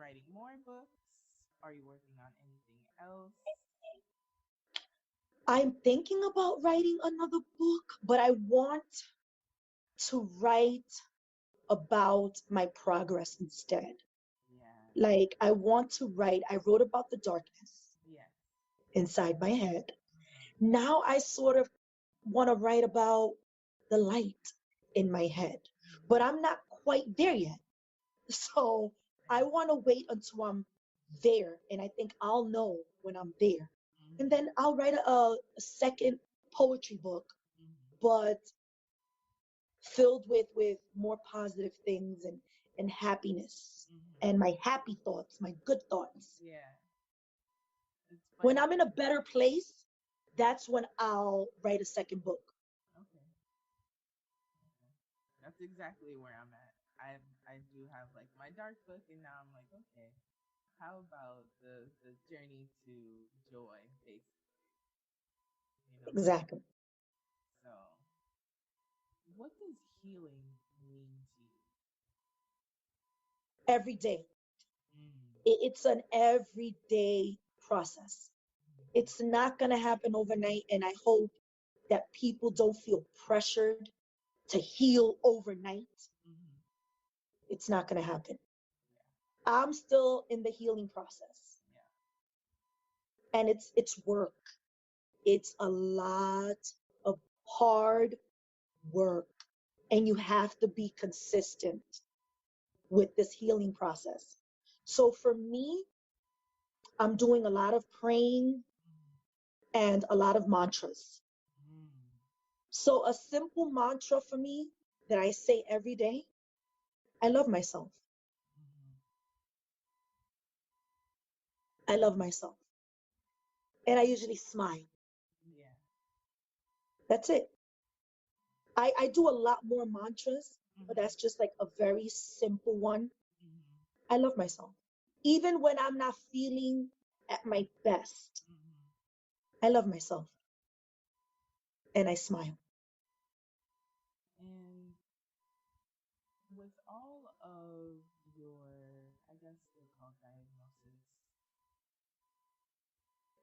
writing more books? Are you working on anything else? I'm thinking about writing another book, but I want to write about my progress instead. Yeah. Like, I want to write, I wrote about the darkness Yes. inside my head. Uh-huh. Now I sort of want to write about the light in my head, but Mhm. I'm not quite there yet. So I want to wait until I'm there, and I think I'll know when I'm there. And Mhm. then I'll write a second poetry book, Mhm. but filled with more positive things and happiness Mhm. and my happy thoughts, my good thoughts. Yeah. It's When funny. I'm in a better place, that's when I'll write a second book. Okay. Okay. That's exactly where I'm at. I do have like my dark book, and now I'm like, okay, how about the journey to joy, basically? You know. Exactly. So, what does healing mean to you? Every day. Mm. It's an everyday process. Mhm. It's not going to happen overnight. And I hope that people don't feel pressured to heal overnight. Mhm. It's not going to happen. Yeah. I'm still in the healing process, Yeah. and it's work. It's a lot of hard work, and you have to be consistent with this healing process. So for me, I'm doing a lot of praying Mhm. and a lot of mantras. Mm. So a simple mantra for me that I say every day, I love myself. Mhm. I love myself. And I usually smile. Yeah. That's it. I do a lot more mantras, but Mhm. that's just like a very simple one. Mhm. I love myself. Even when I'm not feeling at my best, Mhm. I love myself and I smile. And with all of your, I guess they're called diagnosis,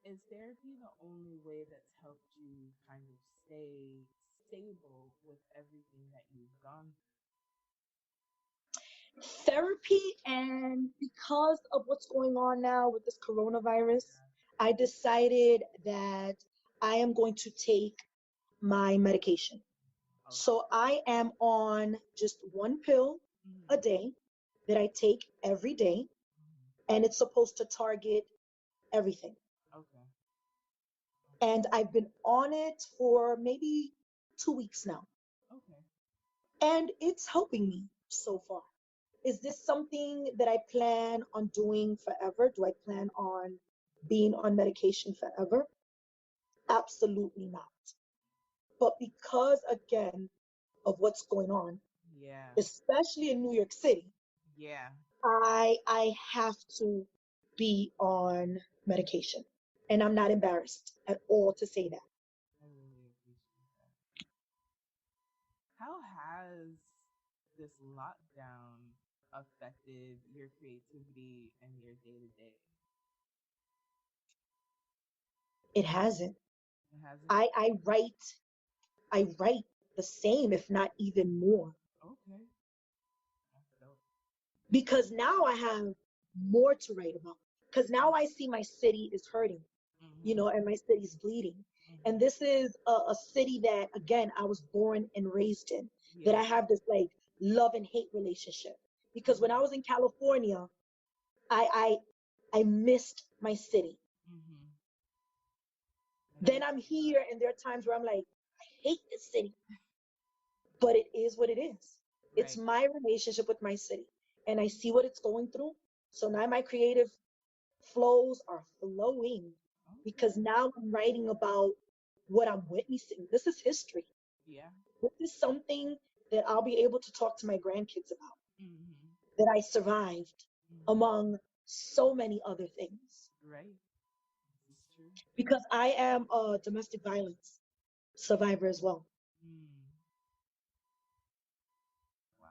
is therapy the only way that's helped you kind of stay stable with everything that you've gone Therapy, and because of what's going on now with this coronavirus, I decided that I am going to take my medication. through? Okay. So I am on just one pill a Mhm. day that I take every day, Mhm. and it's supposed to target everything. Okay. And I've been on it for maybe 2 weeks now, Okay. and it's helping me so far. Is this something that I plan on doing forever? Do I plan on being on medication forever? Absolutely not. But because, again, of what's going on, Yeah. especially in New York City, Yeah. I have to be on medication. And I'm not embarrassed at all to say that. I really appreciate that. How has this lockdown affected your creativity and your day to day? It hasn't. It hasn't? I write the same, if not even more, Okay. That's dope. because now I have more to write about. Because now I see my city is hurting, Mm-hmm. and my city's bleeding. And Mm-hmm. this is a city that, again, I was born and raised in, that Yeah. I have this like love and hate relationship. Because when I Mm-hmm. was in California, I I missed my city. Mm-hmm. I Then get I'm that. here, and there are times where I'm like, I hate this city, but it is what it is. It's Right. my relationship with my city, and I see what it's going through. So now my creative flows are flowing Okay. because now I'm writing about what I'm witnessing. This is history. Yeah. This is something that I'll be able to talk to my grandkids about, Mm-hmm. that I survived Mm-hmm. among so many other things. Right. This is true. Because I am a domestic violence survivor as well. Mm. Wow.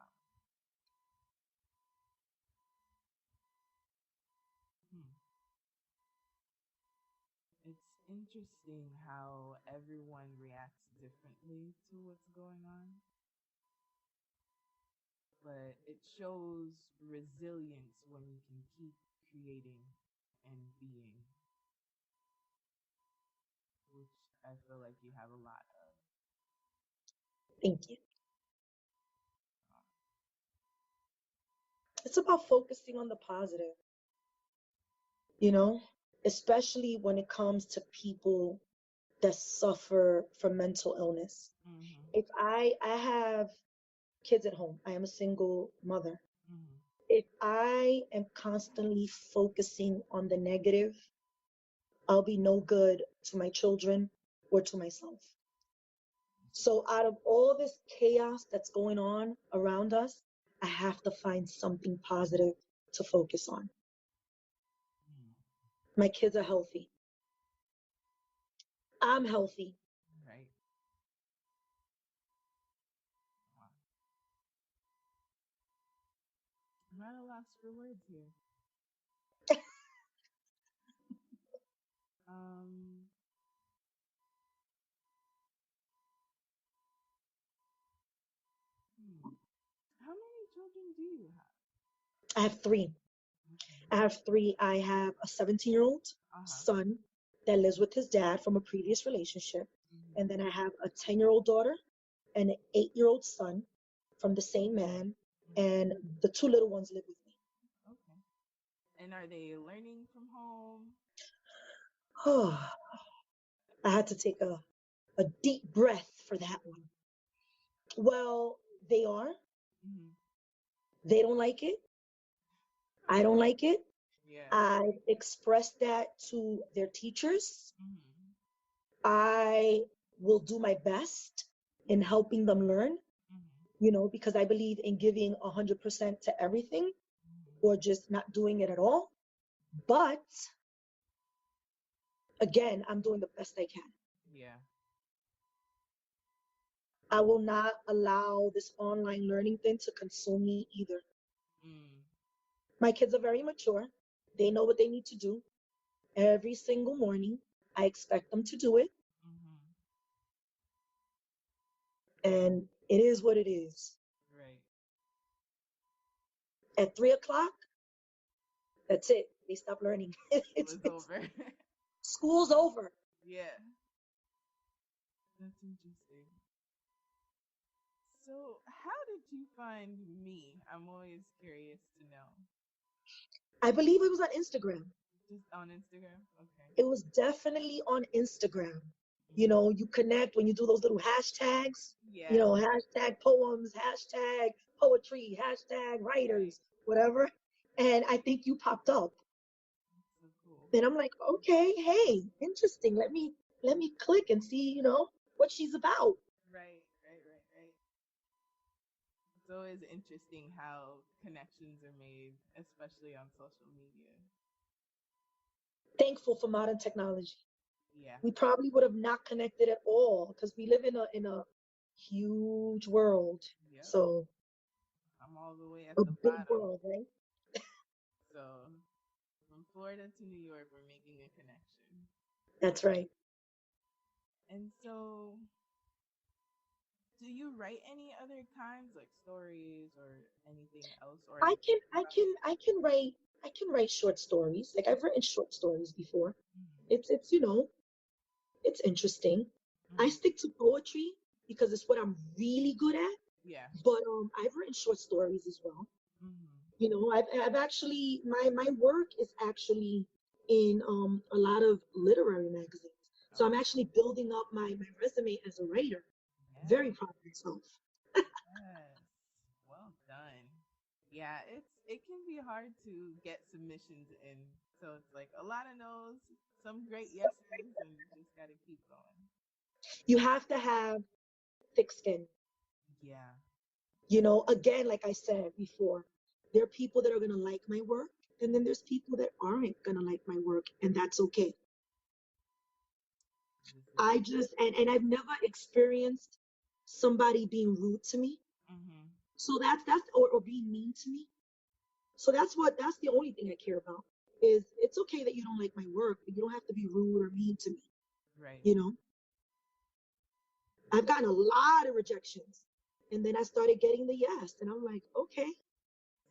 interesting how everyone reacts differently to what's going on, but it shows resilience when you can keep creating and being, which I feel like you have a lot of. Thank you. It's about focusing on the positive, you know, especially when it comes to people that suffer from mental illness. Mm-hmm. If I have kids at home, I am a single mother. Mm-hmm. If I am constantly focusing on the negative, I'll be no good to my children or to myself. So, out of all this chaos that's going on around us, I have to find something positive to focus on. Mm-hmm. My kids are healthy. I'm healthy. Right. Wow. I'm at a loss for words here. Um, hmm. How many children do you have? I have three. Okay. I have three. I have a 17-year-old Uh huh. son that lives with his dad from a previous relationship. And Mm-hmm. then I have a 10-year-old daughter and an 8-year-old son from the same man. And Mm-hmm. the two little ones live with Okay. And are they learning from home? me. I had to take a deep breath for that one. Well, they are. Mm-hmm. They don't like it. I don't like it. Yeah. I expressed that to their teachers. Mm-hmm. I will do my best in helping them learn, Mm-hmm. because I believe in giving 100% to everything or Mm-hmm. just not doing it at all. But again, I'm doing the best I can. Yeah. I will not allow this online learning thing to consume me either. Mm. My kids are very mature. They know what they need to do every single morning. I expect them to do it, Mm-hmm. and it is what it is. Right. At 3 o'clock, that's it. They stop learning. School is It's over. school's over. Yeah. That's interesting. So, how did you find me? I'm always curious to know. I believe it was on Instagram. Just on Instagram? Okay. It was definitely on Instagram. Mm. You connect when you do those little hashtags, Yeah. hashtag poems, hashtag poetry, hashtag Right. writers, whatever. And I think you popped up. That's so cool. Then I'm like, okay, hey, interesting. Let me click and see, what she's about. Right. Right. Right. Right. It's always interesting how connections are made, especially on social media. Thankful for modern technology. Yeah. We probably would have not connected at all because we live in a huge world. Yep. So I'm all the way at a the big bottom. world, right? So, from Florida to New York, we're making a connection. That's right. And so, do you write any other kinds, like stories or anything else, or are I you can thinking I about? can I can write short stories. Like I've written short stories before. Mm-hmm. It's interesting. I Mm-hmm. stick to poetry because it's what I'm really good at. Yeah. But I've written short stories as well. Mm-hmm. I've actually my work is actually in a lot of literary magazines. So I'm Oh, actually building up my resume as a writer. Very yeah. proud of myself. Yes. Well done. Yeah, it can be hard to get submissions in. So it's like a lot of no's, some great yeses, and you just got to keep going. You have to have thick skin. Yeah. Again, like I said before, there are people that are going to like my work, and then there's people that aren't going to like my work, and that's okay. This is I just, and I've never experienced somebody being rude to me. mm-hmm. So or being mean to me. So that's the only thing I care about is it's okay that you don't like my work, but you don't have to be rude or mean to me. Right. You know, I've gotten a lot of rejections. And then I started getting the yes. And I'm like, okay,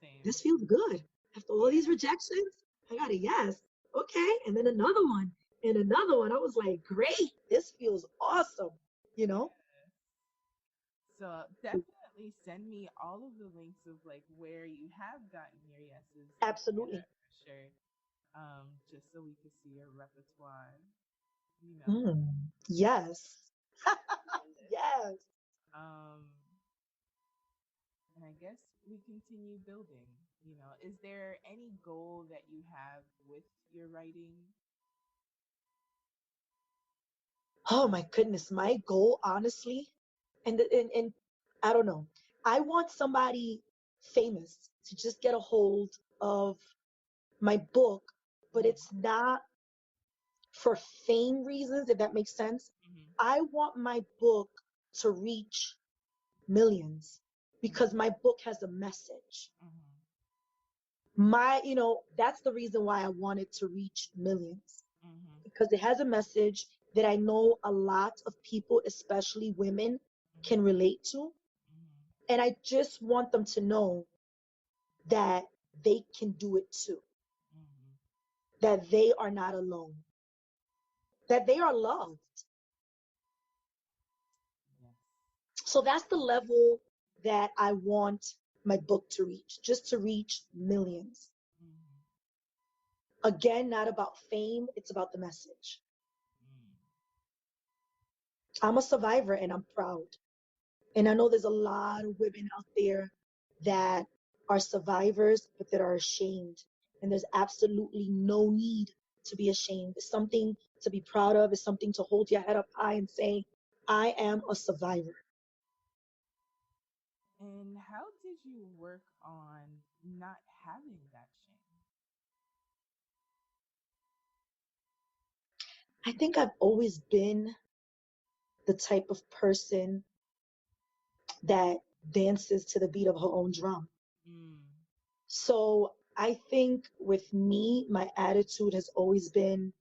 Same. this feels good. After all these Yeah. rejections, I got a yes. Okay. And then another one and another one. I was like, great. This feels awesome. You know? Yes. So definitely send me all of the links of like where you have gotten your yeses together Absolutely. for sure. Just so we could see your repertoire, you know. Yes. Yes. Um, and I guess we continue building. You know, is there any goal that you have with your writing? Oh my goodness. My goal, honestly, and I don't know. I want somebody famous to just get a hold of my book, but Mm-hmm. it's not for fame reasons, if that makes sense. Mm-hmm. I want my book to reach millions because Mm-hmm. my book has a message. Mm-hmm. That's the reason why I wanted to reach millions Mm-hmm. because it has a message that I know a lot of people, especially women, can Mm-hmm. relate to. Mm-hmm. And I just want them to know that they can do it too, Mm-hmm. that they are not alone, that they are loved. Yes. So that's the level that I want my book to reach, just to reach millions. Mm-hmm. Again, not about fame, it's about the message. Mm. I'm a survivor and I'm proud. And I know there's a lot of women out there that are survivors, but that are ashamed. And there's absolutely no need to be ashamed. It's something to be proud of, it's something to hold your head up high and say, I am a survivor. And how did you work on not having that shame? I think I've always been the type of person that dances to the beat of her own drum. Mm. So I think with me, my attitude has always been,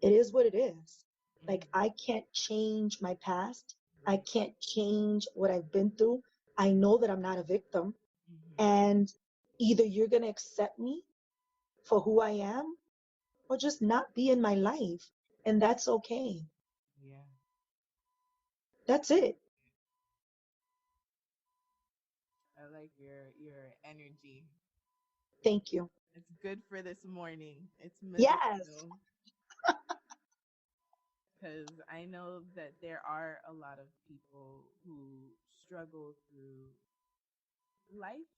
it is what it is. Like, Mm-hmm. I can't change my past. I Right. can't change what I've been through. I know that I'm not a victim. Mm-hmm. And either you're going to accept me for who I am or just not be in my life. And that's okay. Yeah. That's it. I like your energy. Thank you. It's good for this morning. It's Yes. medicinal because I know that there are a lot of people who struggle through life,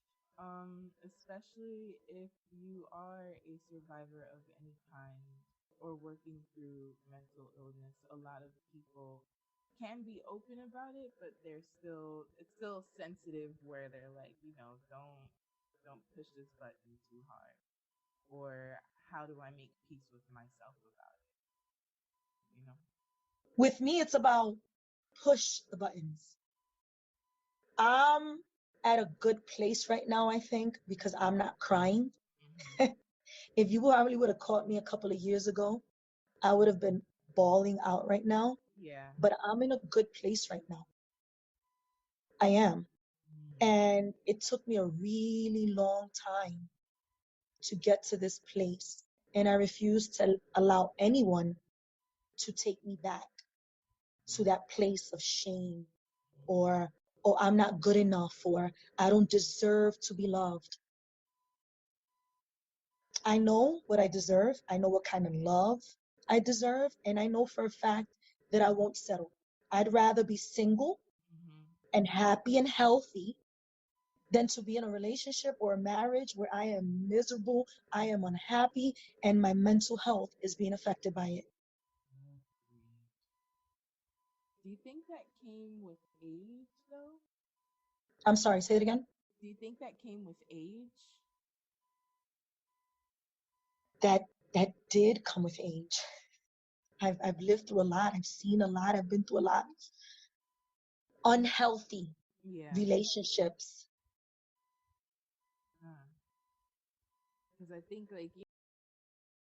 especially if you are a survivor of any kind or working through mental illness. A lot of people can be open about it, but it's still sensitive where they're like, don't push this button too hard, or how do I make peace with myself about it? You know. With me, it's about push the buttons. I'm at a good place right now, I think, because I'm not crying. Hmm. If you probably would have caught me a couple of years ago, I would have been bawling out right now. Yeah. But I'm in a good place right now. I am. Mm. And it took me a really long time to get to this place. And I refuse to allow anyone to take me back to that place of shame or, oh, I'm not good enough or I don't deserve to be loved. I know what I deserve. I know what kind of love I deserve. And I know for a fact that I won't settle. I'd rather be single Hmm. and happy and healthy than to be in a relationship or a marriage where I am miserable, I am unhappy, and my mental health is being affected by it. Agreed. Do you think that came with age, though? I'm sorry, say it again. Do you think that came with age? That did come with age. I've lived through a lot. I've seen a lot. I've been through a lot. Unhealthy Yeah. relationships. Because I think, like,